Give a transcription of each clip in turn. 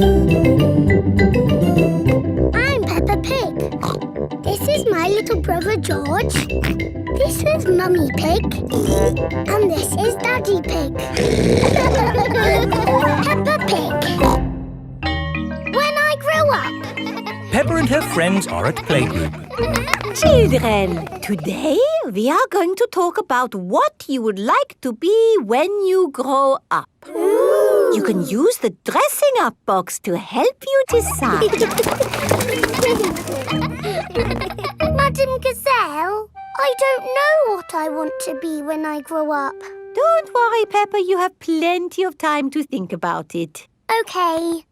I'm Peppa Pig. This is my little brother George. This is Mummy Pig. And this is Daddy Pig. Peppa Pig. When I grow up. Peppa and her friends are at playgroup. Children, today we are going to talk about what you would like to be when you grow up. Ooh. You can use the dressing up box to help you decide. Madam Gazelle, I don't know what I want to be when I grow up. Don't worry, Peppa, you have plenty of time to think about it. Okay.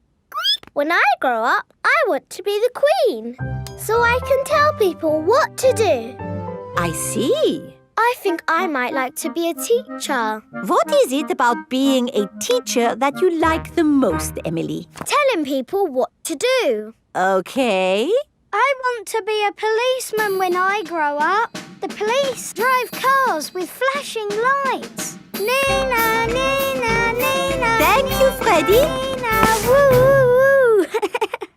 When I grow up, I want to be the Queen, so I can tell people what to do. I see. I think I might like to be a teacher. What is it about being a teacher that you like the most, Emily? Telling people what to do. Okay. I want to be a policeman when I grow up. The police drive cars with flashing lights. Nina, Nina, Nina. Thank you, Freddie. Nina, woo.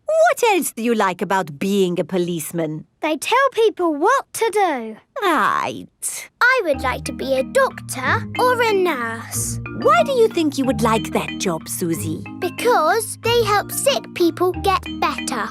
What else do you like about being a policeman? They tell people what to do. Right. I would like to be a doctor or a nurse. Why do you think you would like that job, Suzy? Because they help sick people get better.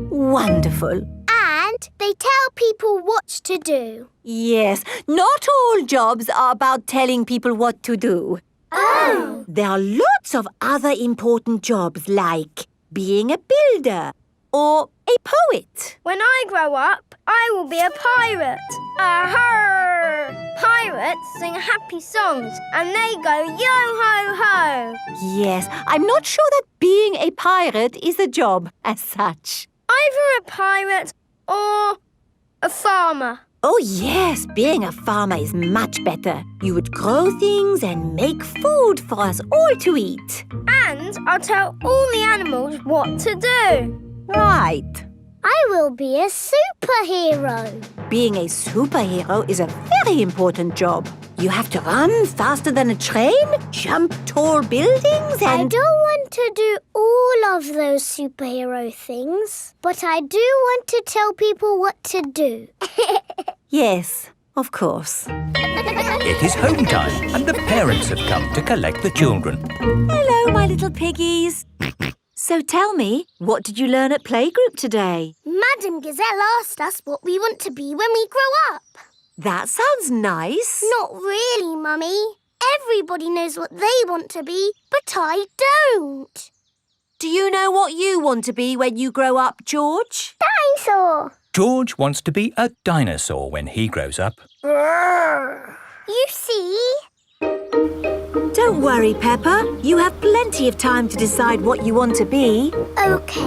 Wonderful. And they tell people what to do. Yes, not all jobs are about telling people what to do. Oh! There are lots of other important jobs like being a builder or a poet. When I grow up, I will be a pirate. Aha! Pirates sing happy songs and they go yo-ho-ho. Yes, I'm not sure that being a pirate is a job as such. Either a pirate or a farmer. Oh yes, being a farmer is much better. You would grow things and make food for us all to eat. And I'll tell all the animals what to do. Right. I will be a superhero. Being a superhero is a very important job. You have to run faster than a train, jump tall buildings and... I don't want to do all of those superhero things, but I do want to tell people what to do. Yes, of course. It is home time and the parents have come to collect the children. Hello, my little piggies. So tell me, what did you learn at playgroup today? Madam Gazelle asked us what we want to be when we grow up. That sounds nice. Not really, Mummy. Everybody knows what they want to be, but I don't. Do you know what you want to be when you grow up, George? Dinosaur. George wants to be a dinosaur when he grows up. You see? Don't worry, Peppa. You have plenty of time to decide what you want to be. OK.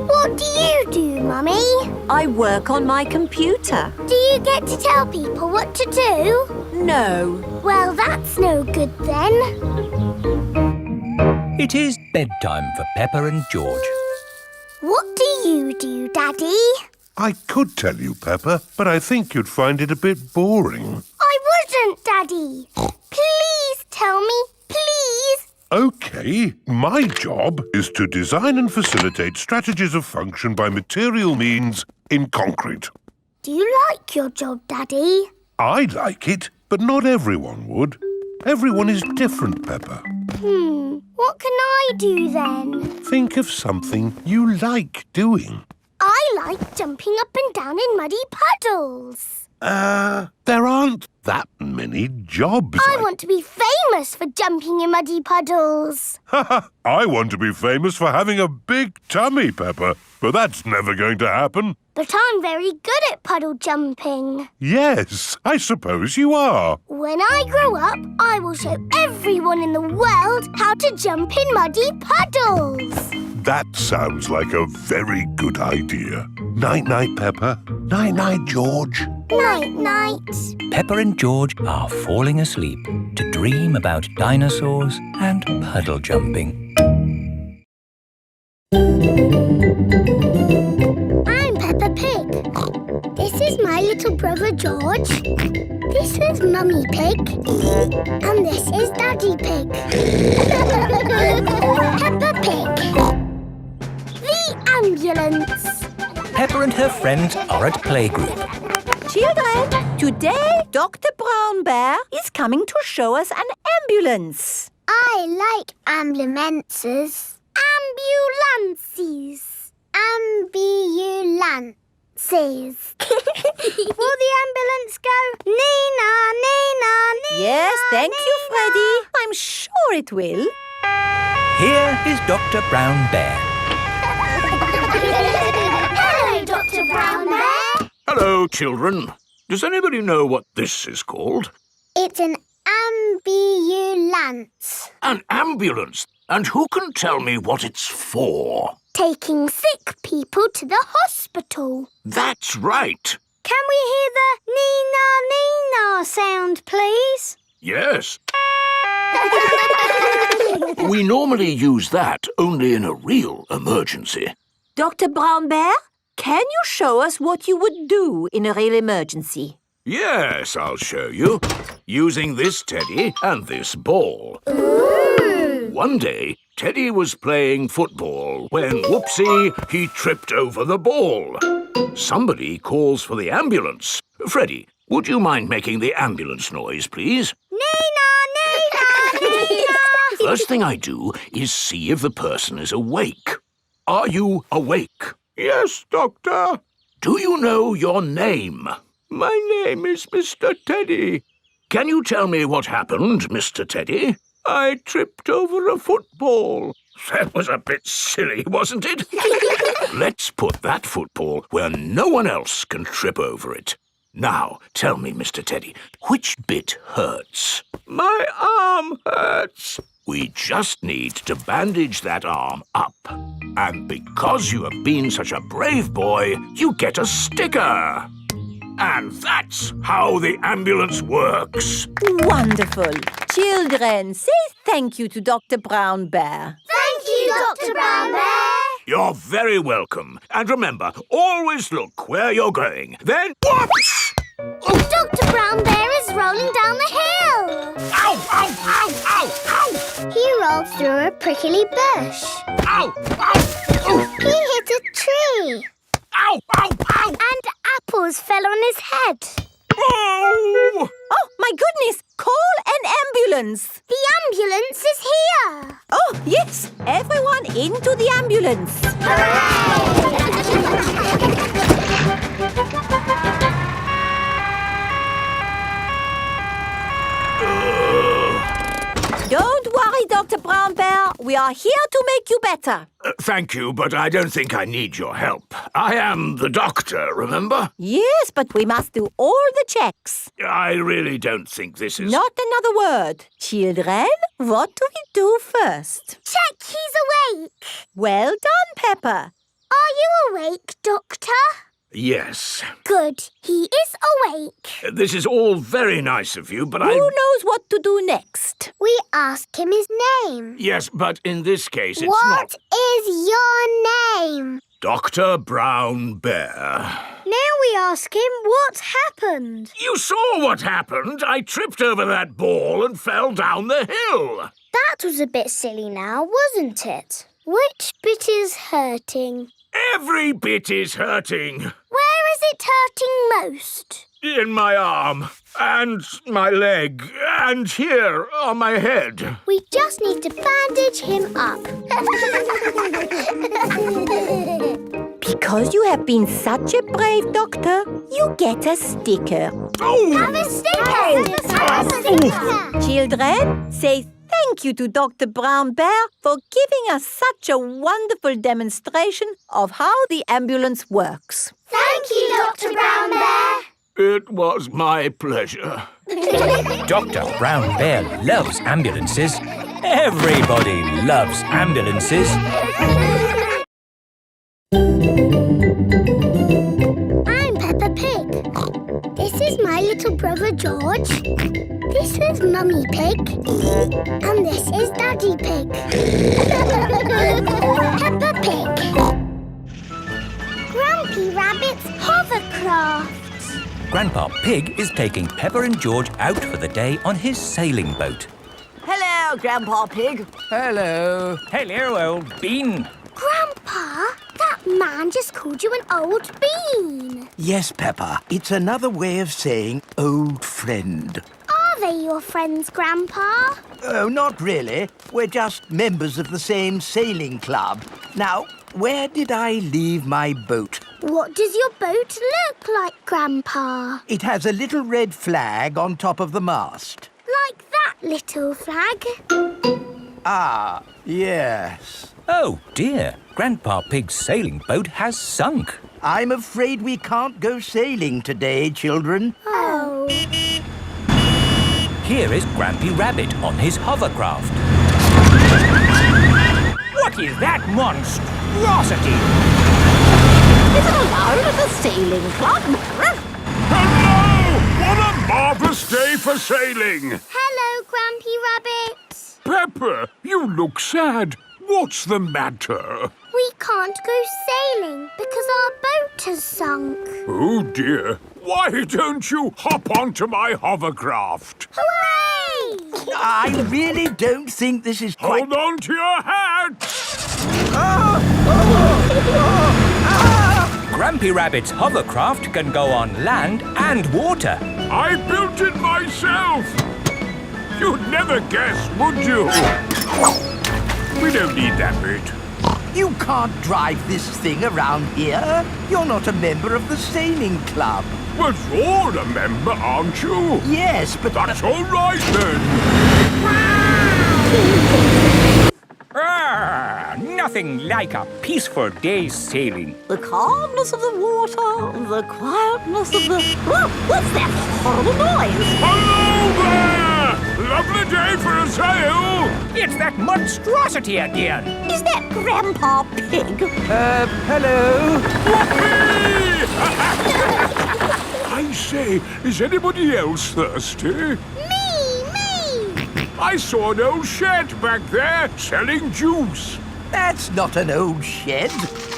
What do you do, Mummy? I work on my computer. Do you get to tell people what to do? No. Well, that's no good then. It is bedtime for Peppa and George. What do you do, Daddy? I could tell you, Peppa, but I think you'd find it a bit boring. I wouldn't, Daddy. Please tell me, please. OK, my job is to design and facilitate strategies of function by material means in concrete. Do you like your job, Daddy? I like it, but not everyone would. Everyone is different, Peppa. What can I do then? Think of something you like doing. I like jumping up and down in muddy puddles. There aren't that many jobs. I want to be famous for jumping in muddy puddles. I want to be famous for having a big tummy, Peppa, but that's never going to happen. But I'm very good at puddle jumping. Yes, I suppose you are. When I grow up, I will show everyone in the world how to jump in muddy puddles. That sounds like a very good idea. Night-night, Peppa. Night-night, George. Night-night. Peppa and George are falling asleep to dream about dinosaurs and puddle jumping. I'm Peppa Pig. This is my little brother George. This is Mummy Pig. And this is Daddy Pig. Peppa Pig. Peppa and her friends are at playgroup. Children, today Dr. Brown Bear is coming to show us an ambulance. I like ambulances. Ambulances. Ambulances. Will the ambulance go Nina, Nina, Nina? Yes, thank you, Freddy. I'm sure it will. Here is Dr. Brown Bear. Hello, Dr. Brown Bear. Hello, children. Does anybody know what this is called? It's an ambulance. An ambulance. And who can tell me what it's for? Taking sick people to the hospital. That's right. Can we hear the Nina, Nina sound, please? Yes. We normally use that only in a real emergency. Dr. Brown Bear, can you show us what you would do in a real emergency? Yes, I'll show you. Using this teddy and this ball. Ooh. One day, Teddy was playing football when, whoopsie, he tripped over the ball. Somebody calls for the ambulance. Freddie, would you mind making the ambulance noise, please? Nina, Nina, Nina. First thing I do is see if the person is awake. Are you awake? Yes, Doctor. Do you know your name? My name is Mr. Teddy. Can you tell me what happened, Mr. Teddy? I tripped over a football. That was a bit silly, wasn't it? Let's put that football where no one else can trip over it. Now, tell me, Mr. Teddy, which bit hurts? My arm hurts. We just need to bandage that arm up. And because you have been such a brave boy, you get a sticker. And that's how the ambulance works. Wonderful. Children, say thank you to Dr. Brown Bear. Thank you, Dr. Brown Bear. You're very welcome. And remember, always look where you're going. Then, whoops! Dr. Brown Bear is rolling down the hill. Ow, ow, ow, ow, ow! He rolled through a prickly bush. Ow, ow, ow! He hit a tree. Ow, ow, ow! And apples fell on his head. Oh! Oh, my goodness! Call an ambulance! The ambulance is here. Oh, yes! Everyone into the ambulance! Don't worry, Dr. Brown Bear. We are here to make you better. Thank you, but I don't think I need your help. I am the doctor, remember? Yes, but we must do all the checks. I really don't think this is... Not another word. Children, what do we do first? Check he's awake. Well done, Peppa. Are you awake, Doctor? Yes. Good. He is awake. This is all very nice of you, but Who knows what to do next? We ask him his name. Yes, but in this case it's What not... is your name? Dr. Brown Bear. Now we ask him what happened. You saw what happened. I tripped over that ball and fell down the hill. That was a bit silly now, wasn't it? Which bit is hurting? Every bit is hurting. Where is it hurting most? In my arm, and my leg, and here on my head. We just need to bandage him up. Because you have been such a brave doctor, you get a sticker. Oh! Have a sticker! Have a sticker! Children, say thank you to Dr. Brown Bear for giving us such a wonderful demonstration of how the ambulance works. Thank you, Dr. Brown Bear. It was my pleasure. Dr. Brown Bear loves ambulances. Everybody loves ambulances. I'm Peppa Pig. This is my little brother George. This is Mummy Pig. And this is Daddy Pig. Peppa Pig. Grumpy Rabbit's hovercraft. Grandpa Pig is taking Peppa and George out for the day on his sailing boat. Hello, Grandpa Pig. Hello. Hello, old bean. Grandpa, that Man just called you an old bean. Yes, Peppa. It's another way of saying old friend. Are they your friends, Grandpa? Oh, not really. We're just members of the same sailing club. Now, where did I leave my boat? What does your boat look like, Grandpa? It has a little red flag on top of the mast. Like that little flag? Ah, yes. Oh, dear. Grandpa Pig's sailing boat has sunk. I'm afraid we can't go sailing today, children. Oh. Here is Grampy Rabbit on his hovercraft. What is that monstrosity? Is it allowed at the sailing club? Hello! What a marvellous day for sailing! Hello, Grampy Rabbit. Peppa, you look sad. What's the matter? We can't go sailing because our boat has sunk. Oh dear. Why don't you hop onto my hovercraft? Hooray! I really don't think this is quite... Hold on to your hat! Grampy Rabbit's hovercraft can go on land and water. I built it myself! You'd never guess, would you? We don't need that bit. You can't drive this thing around here. You're not a member of the sailing club. Well, you're a member, aren't you? Yes, but... That's all right, then. Nothing like a peaceful day's sailing. The calmness of the water, the quietness of the... Oh, what's that horrible noise? Hello there! Lovely day for a sail! It's that monstrosity again. Is that Grandpa Pig? hello? I say, is anybody else thirsty? Me! I saw an old shed back there selling juice. That's not an old shed.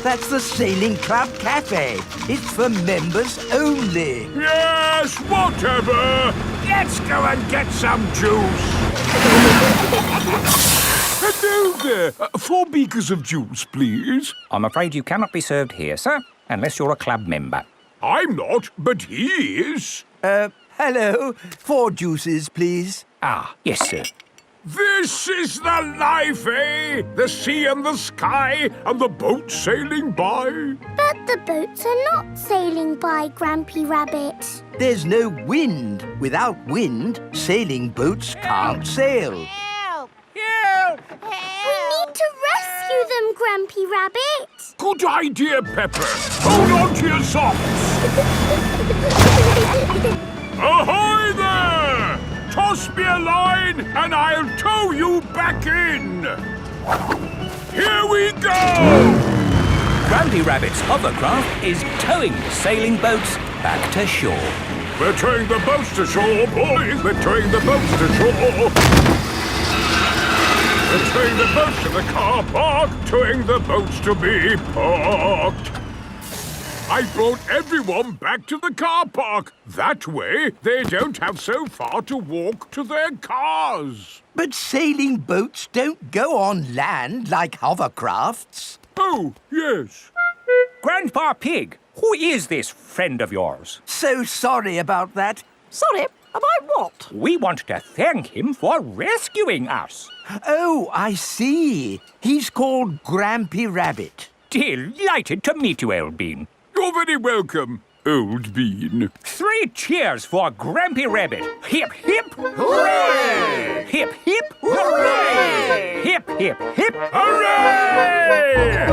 That's the Sailing Club Cafe. It's for members only. Yes, whatever. Let's go and get some juice. Hello there. 4 beakers of juice, please. I'm afraid you cannot be served here, sir, unless you're a club member. I'm not, but he is. Hello. 4 juices, please. Ah, yes, sir. This is the life, eh? The sea and the sky and the boat sailing by. But the boats are not sailing by, Grampy Rabbit. There's no wind. Without wind, sailing boats can't sail. Help! Help! We need to rescue them, Grampy Rabbit. Good idea, Pepper. Hold on to your socks. Ahoy there! Toss me a line and I'll tow you back in. Here we go! Grampy Rabbit's hovercraft is towing the sailing boats back to shore. We're towing the boats to shore, boys. We're towing the boats to shore. We're towing the boats to the car park, towing the boats to be parked. I brought everyone back to the car park. That way, they don't have so far to walk to their cars. But sailing boats don't go on land like hovercrafts. Oh, yes. Grandpa Pig, who is this friend of yours? So sorry about that. Sorry, about what? We want to thank him for rescuing us. Oh, I see. He's called Grampy Rabbit. Delighted to meet you, Old Bean. You're very welcome, Old Bean. 3 cheers for Grampy Rabbit. Hip, hip, hooray! Hip, hip, hooray! Hip, hip, hip, Hooray!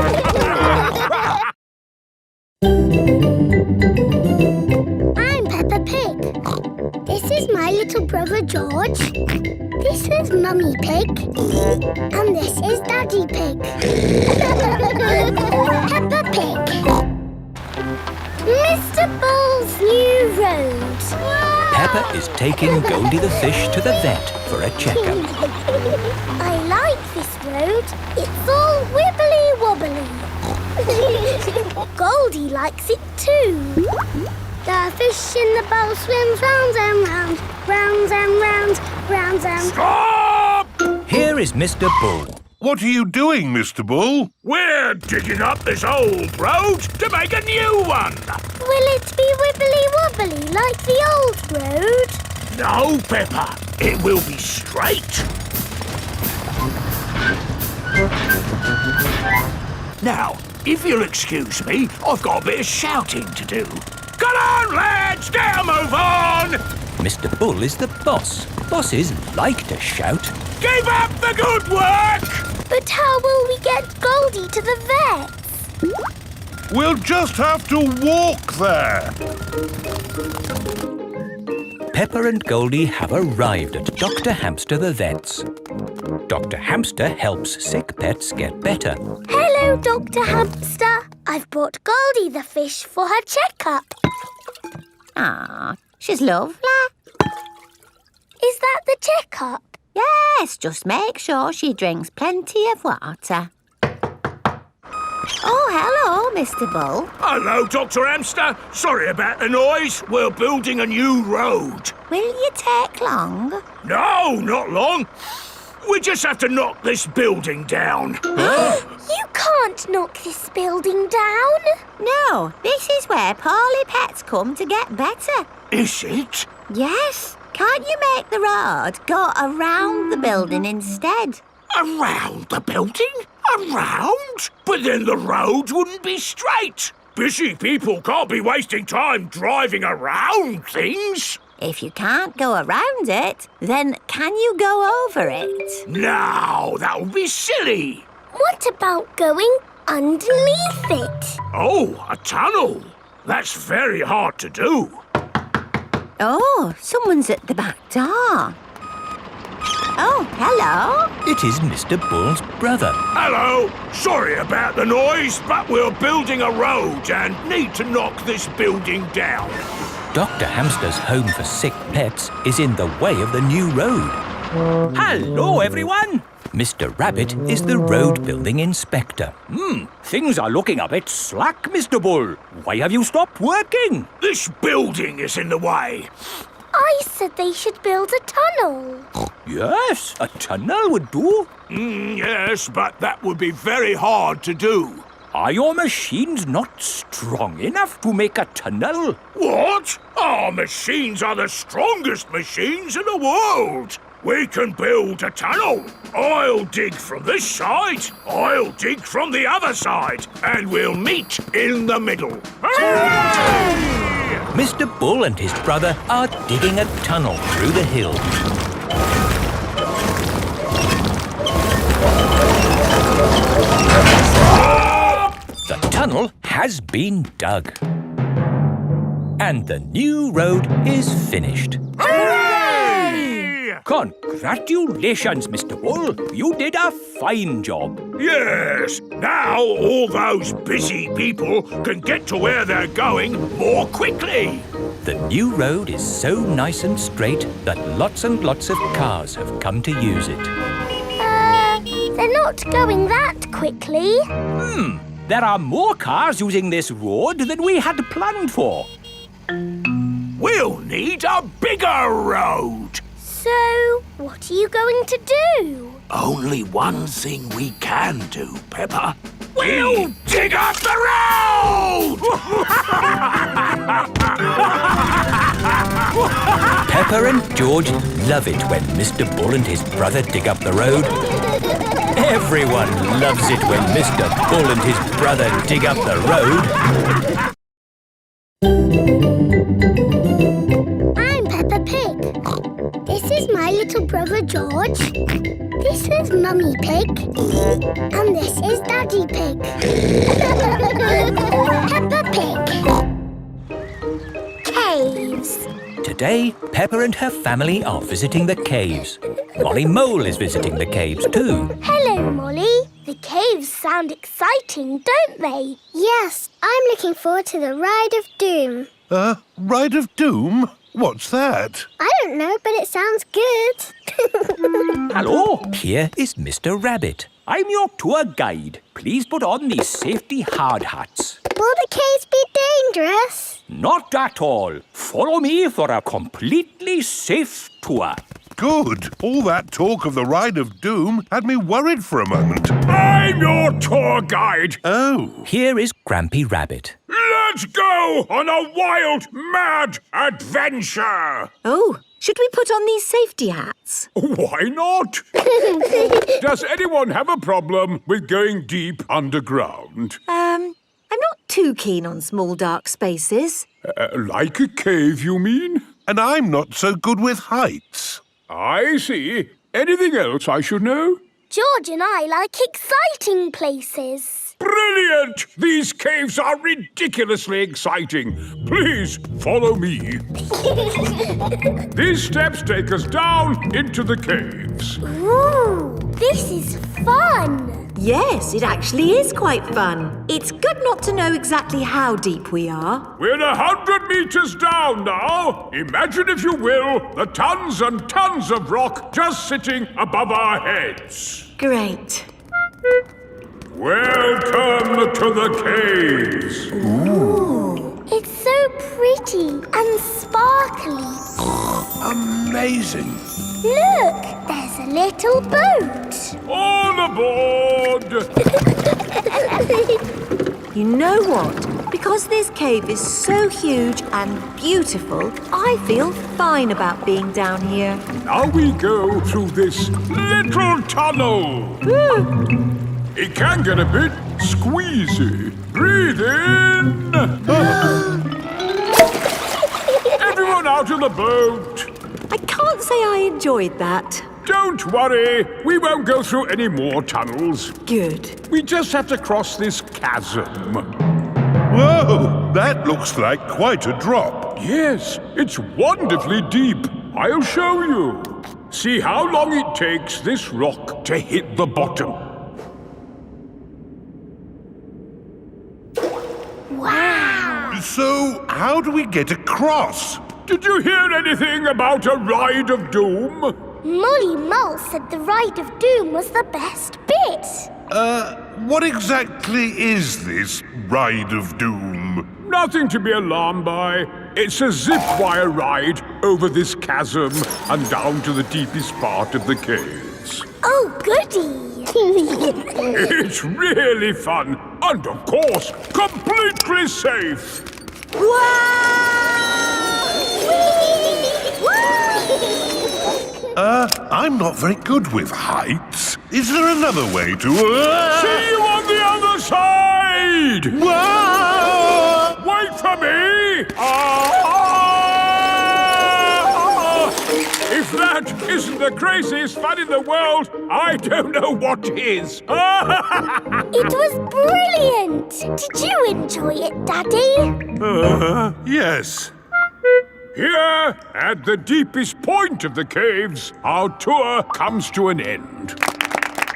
I'm Peppa Pig. This is my little brother George. This is Mummy Pig. And this is Daddy Pig. Peppa Pig. Mr. Bull's new road. Peppa is taking Goldie the fish to the vet for a checkup. I like this road. It's all wibbly wobbly. Goldie likes it too. The fish in the bowl swims round and round, round and round, round and... Stop! Here is Mr. Bull. What are you doing, Mr. Bull? We're digging up this old road to make a new one. Will it be wibbly-wobbly like the old road? No, Peppa. It will be straight. Now, if you'll excuse me, I've got a bit of shouting to do. Come on, lads! Get a move on! Mr. Bull is the boss. Bosses like to shout. Keep up the good work! But how will we get Goldie to the vets? We'll just have to walk there. Peppa and Goldie have arrived at Dr. Hamster the vet's. Dr. Hamster helps sick pets get better. Hello, Dr. Hamster. I've brought Goldie the fish for her checkup. Ah, she's lovely. Is that the checkup? Yes, just make sure she drinks plenty of water. Oh, hello, Mr. Bull. Hello, Dr. Hamster. Sorry about the noise. We're building a new road. Will you take long? No, not long. We just have to knock this building down. You can't knock this building down. No, this is where poorly pets come to get better. Is it? Yes. Can't you make the road go around the building instead? Around the building? Around? But then the road wouldn't be straight. Busy people can't be wasting time driving around things. If you can't go around it, then can you go over it? No, that would be silly. What about going underneath it? Oh, a tunnel. That's very hard to do. Oh, someone's at the back door. Oh, hello. It is Mr. Bull's brother. Hello. Sorry about the noise, but we're building a road and need to knock this building down. Dr. Hamster's home for sick pets is in the way of the new road. Hello, everyone. Mr. Rabbit is the road building inspector. Things are looking a bit slack, Mr. Bull. Why have you stopped working? This building is in the way. I said they should build a tunnel. Yes, a tunnel would do. Yes, but that would be very hard to do. Are your machines not strong enough to make a tunnel? What? Our machines are the strongest machines in the world. We can build a tunnel. I'll dig from this side, I'll dig from the other side, and we'll meet in the middle. Hooray! Mr. Bull and his brother are digging a tunnel through the hill. The tunnel has been dug. And the new road is finished. Hooray! Congratulations, Mr. Bull. You did a fine job. Yes, now all those busy people can get to where they're going more quickly. The new road is so nice and straight that lots and lots of cars have come to use it. They're not going that quickly. There are more cars using this road than we had planned for. We'll need a bigger road. So, what are you going to do? Only one thing we can do, Peppa. We'll dig up the road! Peppa and George love it when Mr. Bull and his brother dig up the road. Everyone loves it when Mr. Bull and his brother dig up the road. I'm Peppa Pig. This is my little brother George. This is Mummy Pig. And this is Daddy Pig. Peppa Pig. Caves. Today, Peppa and her family are visiting the caves. Molly Mole is visiting the caves too. Hello, Molly. The caves sound exciting, don't they? Yes, I'm looking forward to the Ride of Doom. Ride of Doom? What's that? I don't know, but it sounds good. Hello, here is Mr. Rabbit. I'm your tour guide. Please put on these safety hard hats. Will the caves be dangerous? Not at all. Follow me for a completely safe tour. Good. All that talk of the Ride of Doom had me worried for a moment. I'm your tour guide. Oh. Here is Grampy Rabbit. Let's go on a wild, mad adventure. Oh, should we put on these safety hats? Why not? Does anyone have a problem with going deep underground? I'm not too keen on small dark spaces. Like a cave, you mean? And I'm not so good with heights. I see. Anything else I should know? George and I like exciting places. Brilliant! These caves are ridiculously exciting. Please follow me. These steps take us down into the caves. Ooh, this is fun. Yes, it actually is quite fun. It's good not to know exactly how deep we are. We're 100 meters down now. Imagine, if you will, the tons and tons of rock just sitting above our heads. Great. Welcome to the caves. Ooh, it's so pretty and sparkly. Amazing. Look, there's a little boat. All aboard! You know what? Because this cave is so huge and beautiful, I feel fine about being down here. Now we go through this little tunnel. It can get a bit squeezy. Breathe in. Everyone out of the boat. I can't say I enjoyed that. Don't worry. We won't go through any more tunnels. Good. We just have to cross this chasm. Whoa, that looks like quite a drop. Yes, it's wonderfully deep. I'll show you. See how long it takes this rock to hit the bottom. Wow. So, how do we get across? Did you hear anything about a Ride of Doom? Molly Mull said the Ride of Doom was the best bit. What exactly is this Ride of Doom? Nothing to be alarmed by. It's a zip wire ride over this chasm and down to the deepest part of the caves. Oh, goody. It's really fun and, of course, completely safe. I'm not very good with heights. Is there another way to... See you on the other side! Whoa! Wait for me! If that isn't the craziest fun in the world, I don't know what is. It was brilliant. Did you enjoy it, Daddy? Yes. Here, at the deepest point of the caves, our tour comes to an end.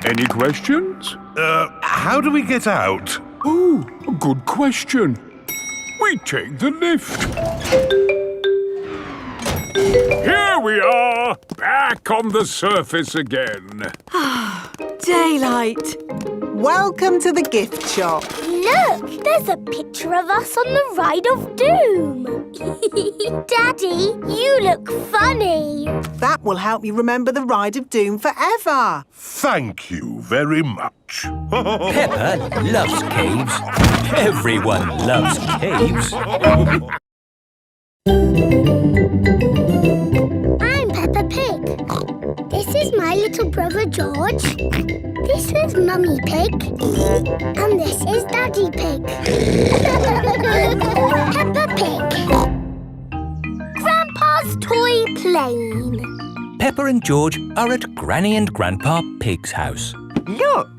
Any questions? How do we get out? Oh, good question. We take the lift. Here we are, back on the surface again. Daylight. Welcome to the gift shop. Look, there's a picture of us on the Ride of Doom. Daddy, you look funny. That will help you remember the Ride of Doom forever. Thank you very much. Peppa loves caves. Everyone loves caves. I'm Peppa Pig. This is my little brother George. This is Mummy Pig. And this is Daddy Pig. Peppa Pig. Grandpa's toy plane. Peppa and George are at Granny and Grandpa Pig's house. Look,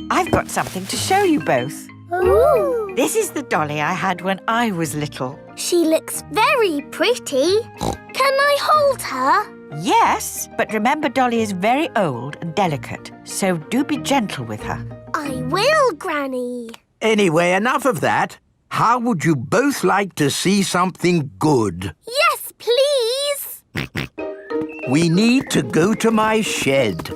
I've got something to show you both. Ooh. This is the dolly I had when I was little. She looks very pretty. Can I hold her? Yes, but remember Dolly is very old and delicate, so do be gentle with her. I will, Granny. Anyway, enough of that. How would you both like to see something good? Yes, please. We need to go to my shed.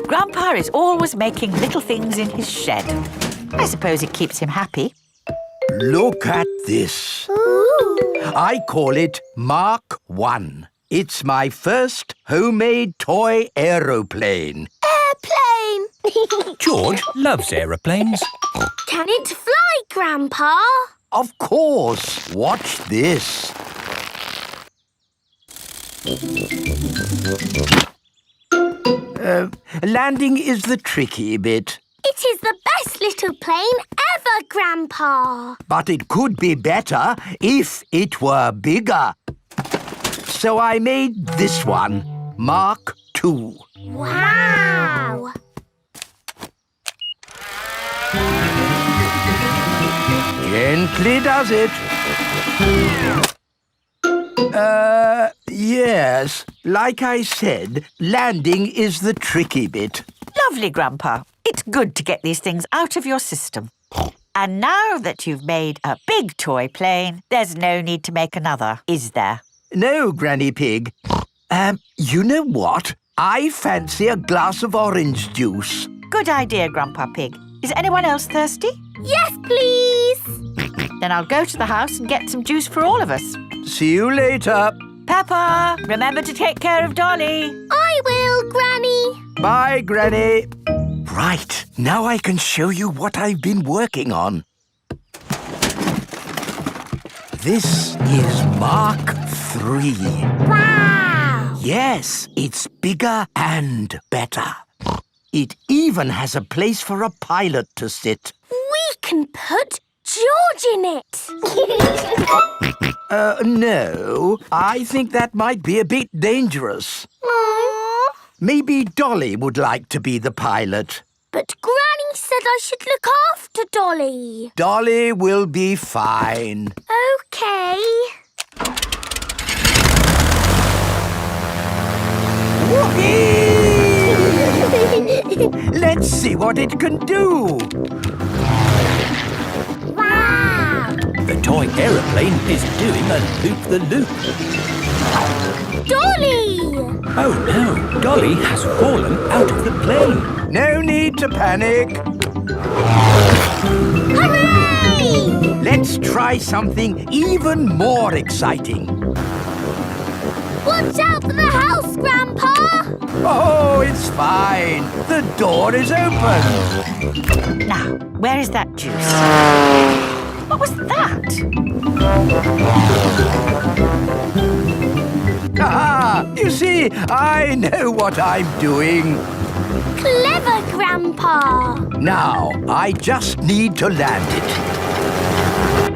Grandpa is always making little things in his shed. I suppose it keeps him happy. Look at this. Ooh. I call it Mark 1. It's my first homemade toy aeroplane. Airplane! George loves aeroplanes. Can it fly, Grandpa? Of course. Watch this. Landing is the tricky bit. It is the best little plane ever, Grandpa. But it could be better if it were bigger. So I made this one, Mark II. Wow! Gently does it. Yes. Like I said, landing is the tricky bit. Lovely, Grandpa. It's good to get these things out of your system. And now that you've made a big toy plane, there's no need to make another, is there? No, Granny Pig. You know what? I fancy a glass of orange juice. Good idea, Grandpa Pig. Is anyone else thirsty? Yes, please. Then I'll go to the house and get some juice for all of us. See you later. Peppa, remember to take care of Dolly. I will, Granny. Bye, Granny. Right, now I can show you what I've been working on. This is Mark III. Wow! Yes, it's bigger and better. It even has a place for a pilot to sit. We can put George in it. No, I think that might be a bit dangerous. Aww. Maybe Dolly would like to be the pilot. But Granny said I should look after Dolly. Dolly will be fine. OK. Whoopee! Let's see what it can do. Wow! The toy aeroplane is doing a loop-the-loop. Dolly! Oh no, Dolly has fallen out of the plane. No need to panic. Hooray! Let's try something even more exciting. Watch out for the house, Grandpa! Oh, it's fine. The door is open. Now, where is that juice? What was that? Ah, you see, I know what I'm doing. Clever, Grandpa! Now, I just need to land it.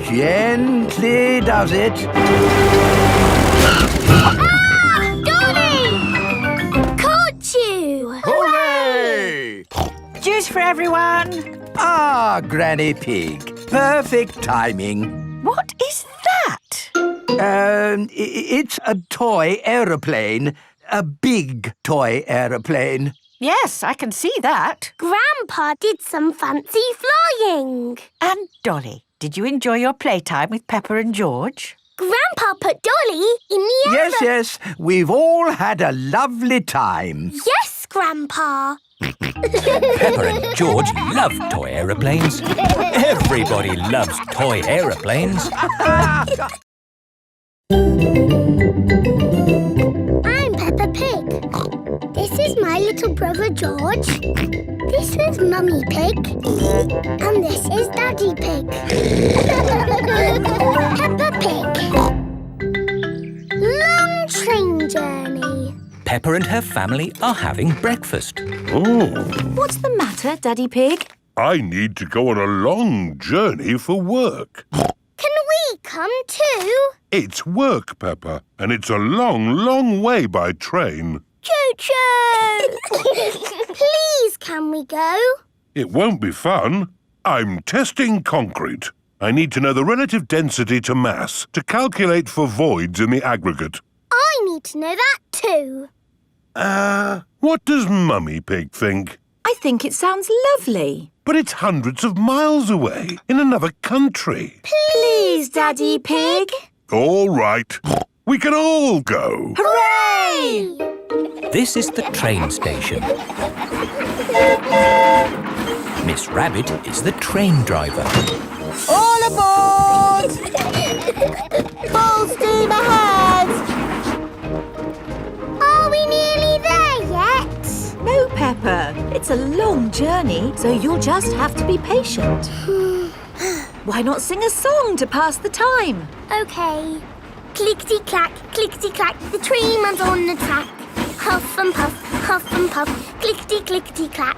Gently does it. Ah! Dolly! Caught you! Hooray! Juice for everyone. Ah, Granny Pig. Perfect timing. What is that? It's a toy aeroplane. A big toy aeroplane. Yes, I can see that. Grandpa did some fancy flying. And Dolly, did you enjoy your playtime with Peppa and George? Grandpa put Dolly in the Yes. We've all had a lovely time. Yes, Grandpa. Peppa and George love toy aeroplanes. Everybody loves toy aeroplanes. I'm Peppa Pig. This is my little brother George. This is Mummy Pig. And this is Daddy Pig. Peppa Pig. Long train journey. Peppa and her family are having breakfast. What's the matter, Daddy Pig? I need to go on a long journey for work. Can we come too? It's work, Peppa, and it's a long, long way by train. Choo-choo! Please, can we go? It won't be fun. I'm testing concrete. I need to know the relative density to mass to calculate for voids in the aggregate. I need to know that too. What does Mummy Pig think? I think it sounds lovely. But it's hundreds of miles away, in another country. Please, Daddy Pig. All right. We can all go. Hooray! This is the train station. Miss Rabbit is the train driver. All aboard! Full steam ahead! It's a long journey, so you'll just have to be patient. Why not sing a song to pass the time? OK. Clickety-clack, clickety-clack, the train runs on the track. Huff and puff, clickety-clickety-clack.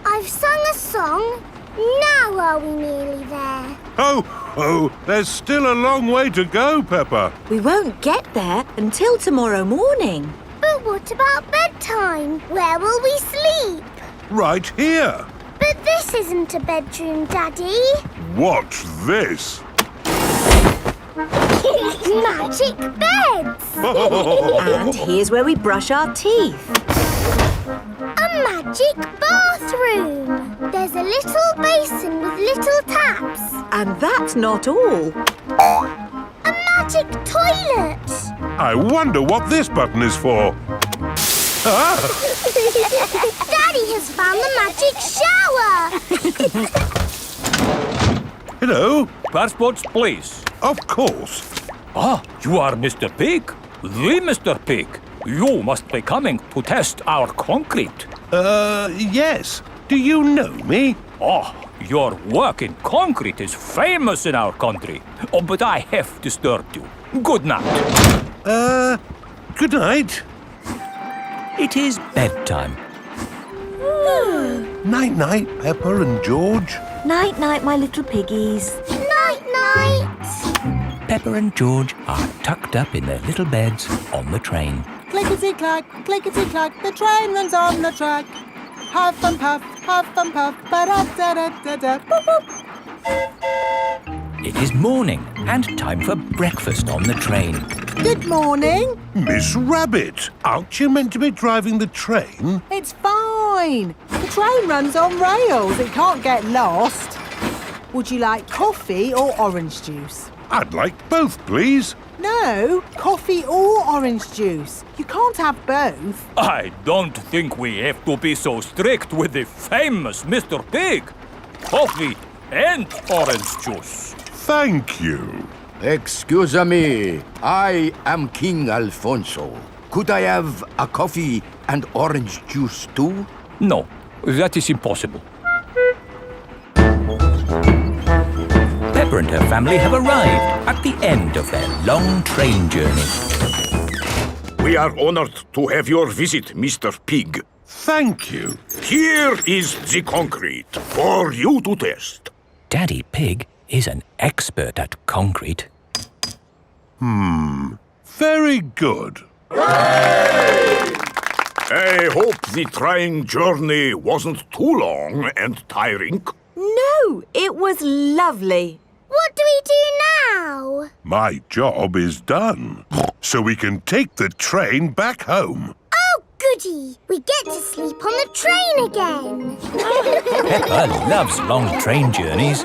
I've sung a song. Now are we nearly there? Oh, there's still a long way to go, Peppa. We won't get there until tomorrow morning. But what about bedtime? Where will we sleep? Right here. But this isn't a bedroom, Daddy. Watch this. Magic beds! And here's where we brush our teeth. A magic bathroom! There's a little basin with little taps. And that's not all. A magic toilet! I wonder what this button is for. Daddy has found the magic shower! Hello? Passports, please. Of course. Ah, you are Mr. Pig? The Mr. Pig. You must be coming to test our concrete. Yes. Do you know me? Oh, your work in concrete is famous in our country. Oh, but I have disturbed you. Good night. Good night. It is bedtime. Night-night, Peppa and George. Night-night, my little piggies. Night-night! Peppa and George are tucked up in their little beds on the train. Clickety-clack, clickety-clack, the train runs on the track. Huff and puff, ba-da-da-da-da, boop, boop. It is morning and time for breakfast on the train. Good morning. Miss Rabbit, aren't you meant to be driving the train? It's fine. The train runs on rails. It can't get lost. Would you like coffee or orange juice? I'd like both, please. No, coffee or orange juice. You can't have both. I don't think we have to be so strict with the famous Mr. Pig. Coffee and orange juice. Thank you. Excuse me, I am King Alfonso. Could I have a coffee and orange juice too? No, that is impossible. Peppa and her family have arrived at the end of their long train journey. We are honored to have your visit, Mr. Pig. Thank you. Here is the concrete for you to test. Daddy Pig is an expert at concrete. Very good. I hope the trying journey wasn't too long and tiring. No, it was lovely. What do we do now? My job is done. So we can take the train back home. Oh, goody! We get to sleep on the train again. Peppa loves long train journeys.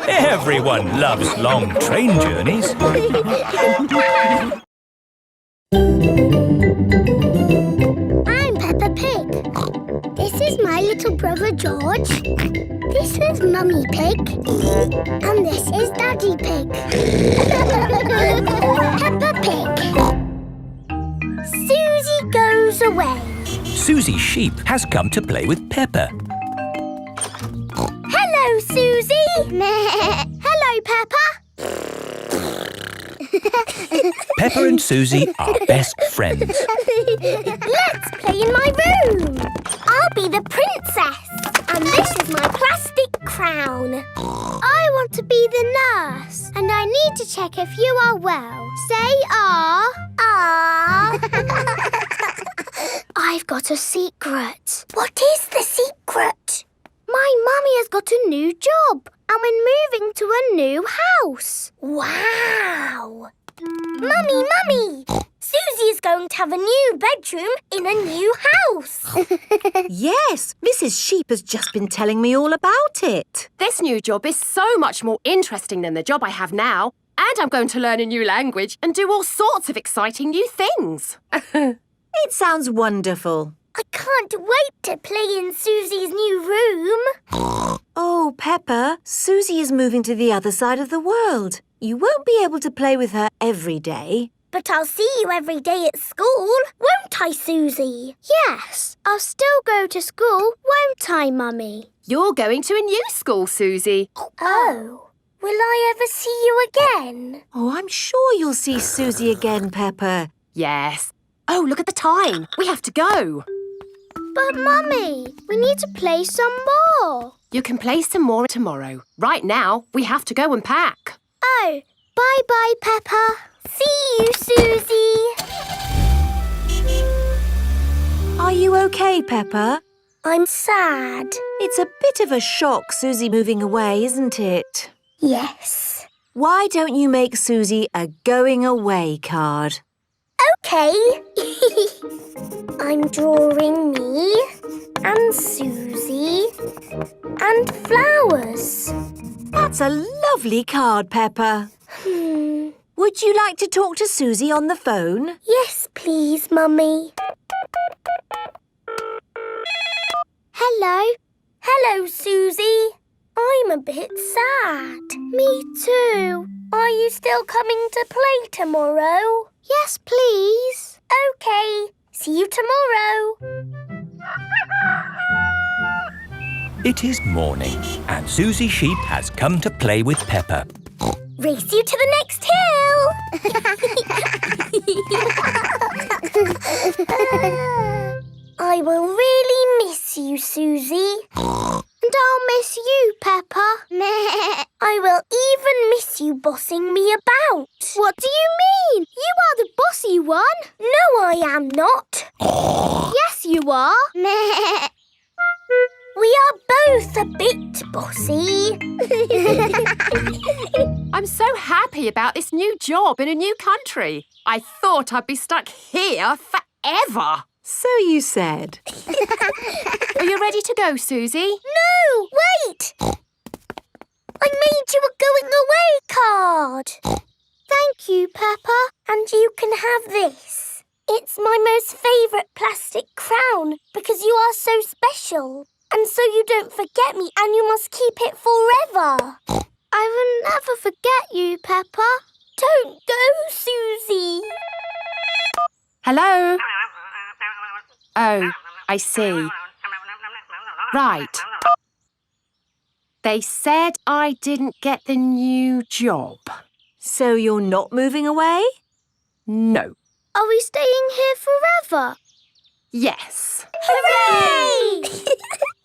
Everyone loves long train journeys. I'm Peppa Pig. This is my little brother George. This is Mummy Pig. And this is Daddy Pig. Peppa Pig. Suzy goes away. Suzy Sheep has come to play with Peppa. Hello, Suzy. Hello, Peppa. Peppa and Suzy are best friends. Let's play in my room. I'll be the princess. And this is my plastic crown. I want to be the nurse. And I need to check if you are well. Say ah. Ah. I've got a secret. What is the secret? My mummy has got a new job. And we're moving to a new house. Wow. Mummy! Suzy is going to have a new bedroom in a new house. Yes, Mrs. Sheep has just been telling me all about it. This new job is so much more interesting than the job I have now. And I'm going to learn a new language and do all sorts of exciting new things. It sounds wonderful. I can't wait to play in Suzy's new room. Oh, Peppa, Suzy is moving to the other side of the world. You won't be able to play with her every day. But I'll see you every day at school, won't I, Suzy? Yes, I'll still go to school, won't I, Mummy? You're going to a new school, Suzy. Oh, will I ever see you again? Oh, I'm sure you'll see Suzy again, Peppa. Yes. Oh, look at the time. We have to go. But, Mummy, we need to play some more. You can play some more tomorrow. Right now, we have to go and pack. Oh, bye-bye, Peppa. See you, Suzy. Are you okay, Peppa? I'm sad. It's a bit of a shock, Suzy moving away, isn't it? Yes. Why don't you make Suzy a going away card? OK. I'm drawing me and Suzy and flowers. That's a lovely card, Peppa. Would you like to talk to Suzy on the phone? Yes, please, Mummy. Hello. Hello, Suzy. I'm a bit sad. Me too. Are you still coming to play tomorrow? Yes, please. OK. See you tomorrow. It is morning, and Suzy Sheep has come to play with Peppa. Race you to the next hill. I will really miss you, Suzy. And I'll miss you, Peppa. I will even miss you bossing me about. What do you mean? You are the bossy one. No, I am not. Yes, you are. We are both a bit bossy. I'm so happy about this new job in a new country. I thought I'd be stuck here forever. So you said. Are you ready to go, Suzy? No, wait! I made you a going away card. Thank you, Peppa. And you can have this. It's my most favourite plastic crown because you are so special. And so you don't forget me and you must keep it forever. I will never forget you, Peppa. Don't go, Suzy. Hello? Oh, I see. Right. They said I didn't get the new job. So you're not moving away? No. Are we staying here forever? Yes. Hooray!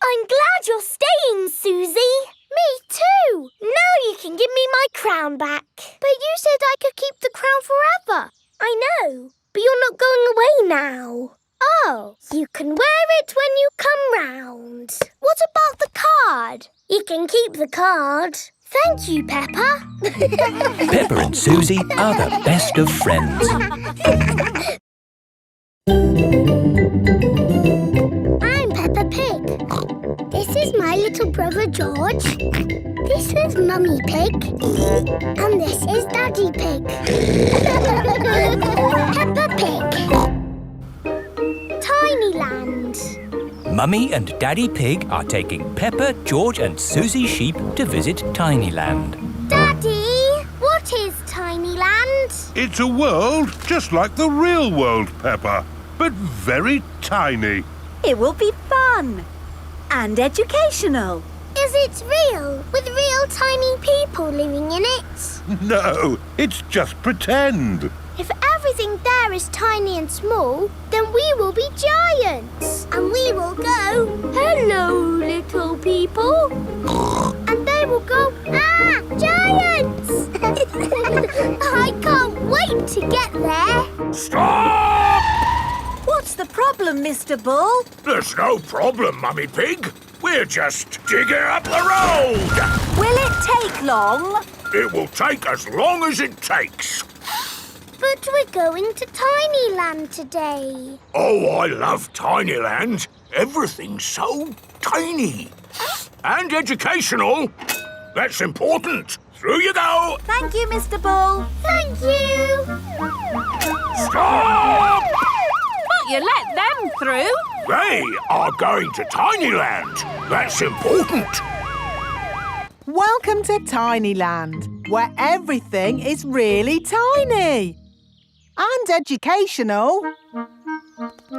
I'm glad you're staying, Suzy. Me too. Now you can give me my crown back. But you said I could keep the crown forever. I know, but you're not going away now. Oh, you can wear it when you come round. What about the card? You can keep the card. Thank you, Peppa. Peppa and Suzy are the best of friends. I'm Peppa Pig. This is my little brother George. This is Mummy Pig. And this is Daddy Pig. Peppa Pig. Tinyland. Mummy and Daddy Pig are taking Peppa, George and Suzy Sheep to visit Tinyland. Daddy, what is Tinyland? It's a world just like the real world, Peppa, but very tiny. It will be fun and educational. Is it real, with real tiny people living in it? No, it's just pretend. If everything there is tiny and small, then we will be giants. And we will go, hello, little people. And they will go, ah, giants! I can't wait to get there. Stop! What's the problem, Mr. Bull? There's no problem, Mummy Pig. We're just digging up the road. Will it take long? It will take as long as it takes. But we're going to Tinyland today. Oh, I love Tinyland. Everything's so tiny. And educational. That's important. Through you go. Thank you, Mr. Bull. Thank you. Stop! But you let them through. They are going to Tinyland. That's important. Welcome to Tinyland, where everything is really tiny. and educational.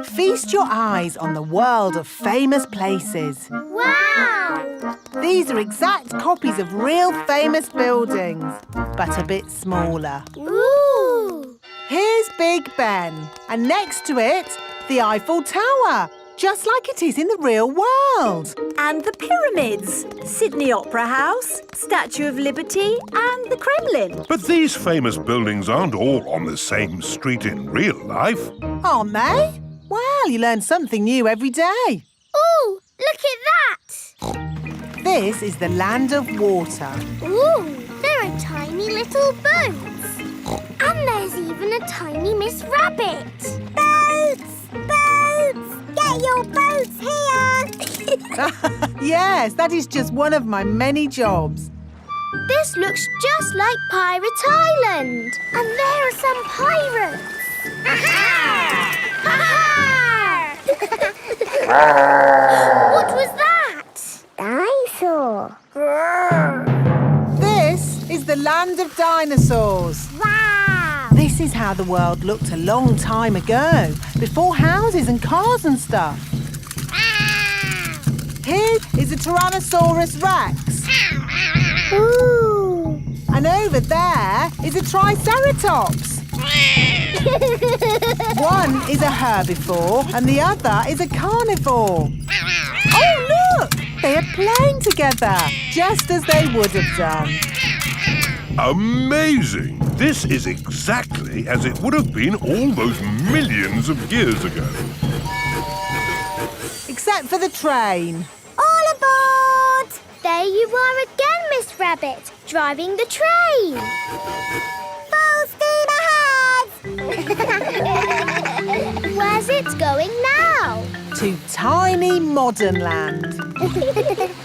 Feast your eyes on the world of famous places. Wow! These are exact copies of real famous buildings, but a bit smaller. Ooh! Here's Big Ben, and next to it, the Eiffel Tower, just like it is in the real world. And the pyramids, Sydney Opera House, Statue of Liberty and the Kremlin. But these famous buildings aren't all on the same street in real life. Aren't they? Well, you learn something new every day. Ooh, look at that! This is the land of water. Ooh, there are tiny little boats. And there's even a tiny Miss Rabbit. Boats! Boats! Get your boats here! Yes, that is just one of my many jobs. This looks just like Pirate Island. And there are some pirates. Aha! What was that? Dinosaur. This is the land of dinosaurs. Wow! This is how the world looked a long time ago, before houses and cars and stuff. Here is a Tyrannosaurus Rex. Ooh! And over there is a Triceratops. One is a herbivore and the other is a carnivore. Oh, look! They are playing together, just as they would have done. Amazing! This is exactly as it would have been all those millions of years ago. Except for the train. All aboard! There you are again, Miss Rabbit, driving the train. Full steam ahead! Where's it going now? To tiny modern land.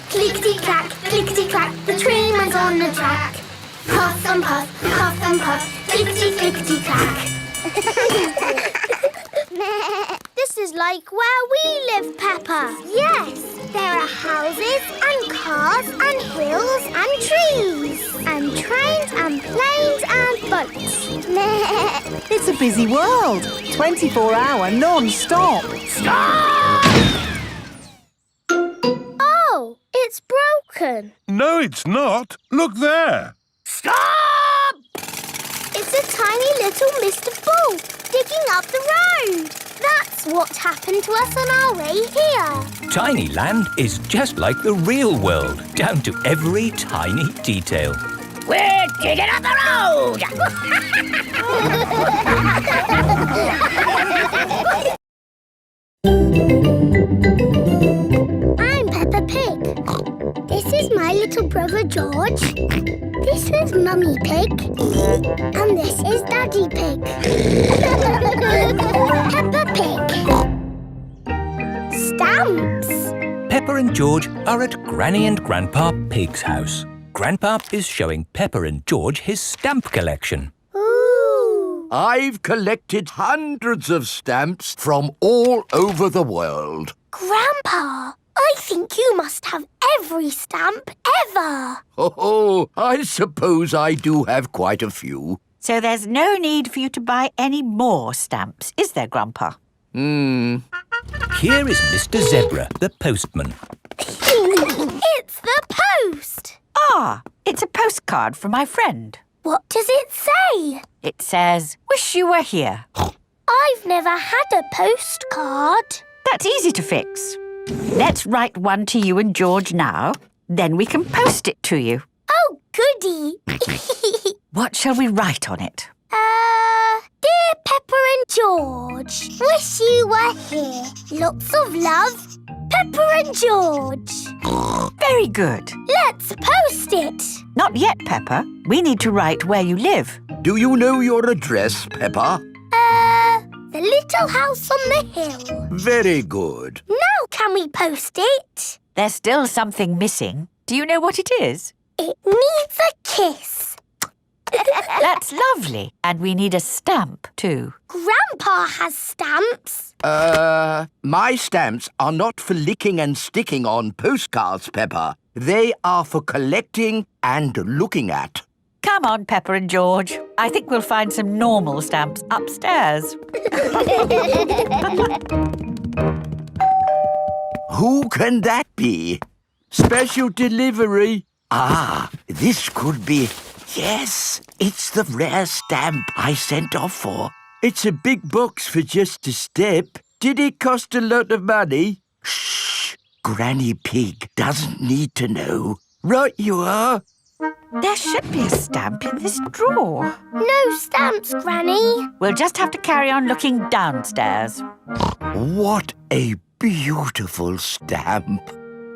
Clickety-clack, clickety-clack, the train runs on the track. Puff and puff, clickety-clickety-clack. This is like where we live, Peppa. Yes, there are houses and cars and hills and trees and trains and planes and boats. It's a busy world. 24-hour non-stop. Stop! Oh, it's broken. No, it's not. Look there. Stop! It's a tiny little Mr. Bull digging up the road. That's what happened to us on our way here. Tiny land is just like the real world, down to every tiny detail. We're digging up the road! I'm Peppa Pig. This is my little brother George. This is Mummy Pig. And this is Daddy Pig. Peppa Pig. Stamps. Peppa and George are at Granny and Grandpa Pig's house. Grandpa is showing Peppa and George his stamp collection. Ooh. I've collected hundreds of stamps from all over the world. Grandpa, I think you must have every stamp ever. Oh, I suppose I do have quite a few. So there's no need for you to buy any more stamps, is there, Grandpa? Here is Mr. Zebra, the postman. It's the post. Ah, it's a postcard from my friend. What does it say? It says, "Wish you were here." I've never had a postcard. That's easy to fix. Let's write one to you and George now. Then we can post it to you. Oh, goody. What shall we write on it? Dear Peppa and George, wish you were here. Lots of love, Peppa and George. Very good. Let's post it. Not yet, Peppa. We need to write where you live. Do you know your address, Peppa? The little house on the hill. Very good. Now can we post it? There's still something missing. Do you know what it is? It needs a kiss. That's lovely. And we need a stamp, too. Grandpa has stamps. My stamps are not for licking and sticking on postcards, Peppa. They are for collecting and looking at. Come on, Peppa and George. I think we'll find some normal stamps upstairs. Who can that be? Special delivery. Ah, this could be... Yes, it's the rare stamp I sent off for. It's a big box for just a step. Did it cost a lot of money? Shh! Granny Pig doesn't need to know. Right you are. There should be a stamp in this drawer. No stamps, Granny. We'll just have to carry on looking downstairs. What a beautiful stamp.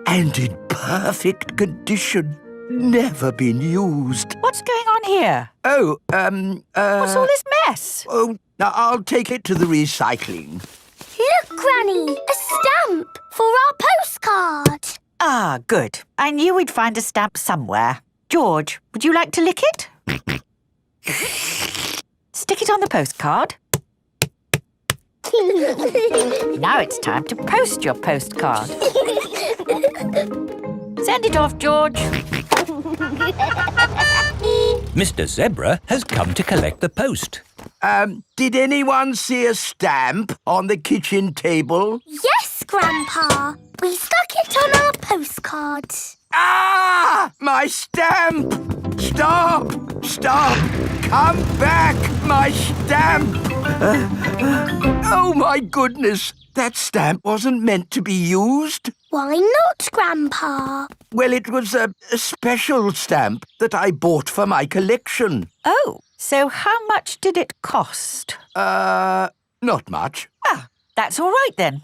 And in perfect condition. Never been used. What's going on here? Oh, What's all this mess? Oh, now I'll take it to the recycling. Look, Granny, a stamp for our postcard. Ah, good. I knew we'd find a stamp somewhere. George, would you like to lick it? Stick it on the postcard. Now it's time to post your postcard. Send it off, George. Mr. Zebra has come to collect the post. Did anyone see a stamp on the kitchen table? Yes, Grandpa. We stuck it on our postcard. Ah! My stamp! Stop! Stop! Come back! My stamp! Oh, my goodness! That stamp wasn't meant to be used. Why not, Grandpa? Well, it was a special stamp that I bought for my collection. Oh, so how much did it cost? Not much. Ah, that's all right then.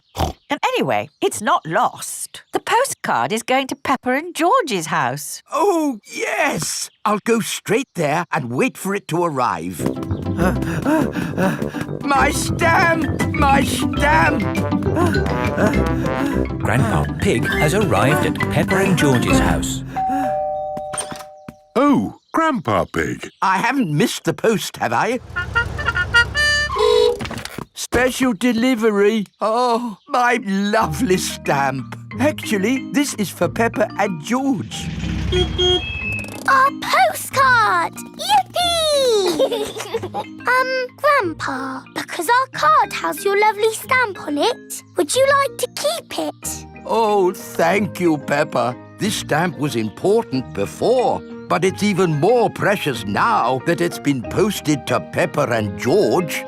And anyway, it's not lost. The postcard is going to Peppa and George's house. Oh, yes! I'll go straight there and wait for it to arrive. My stamp! My stamp! Grandpa Pig has arrived at Peppa and George's house. Oh, Grandpa Pig. I haven't missed the post, have I? Special delivery. Oh, my lovely stamp. Actually, this is for Peppa and George. Our postcard! Yippee! Grandpa, because our card has your lovely stamp on it, would you like to keep it? Oh, thank you, Peppa. This stamp was important before, but it's even more precious now that it's been posted to Peppa and George.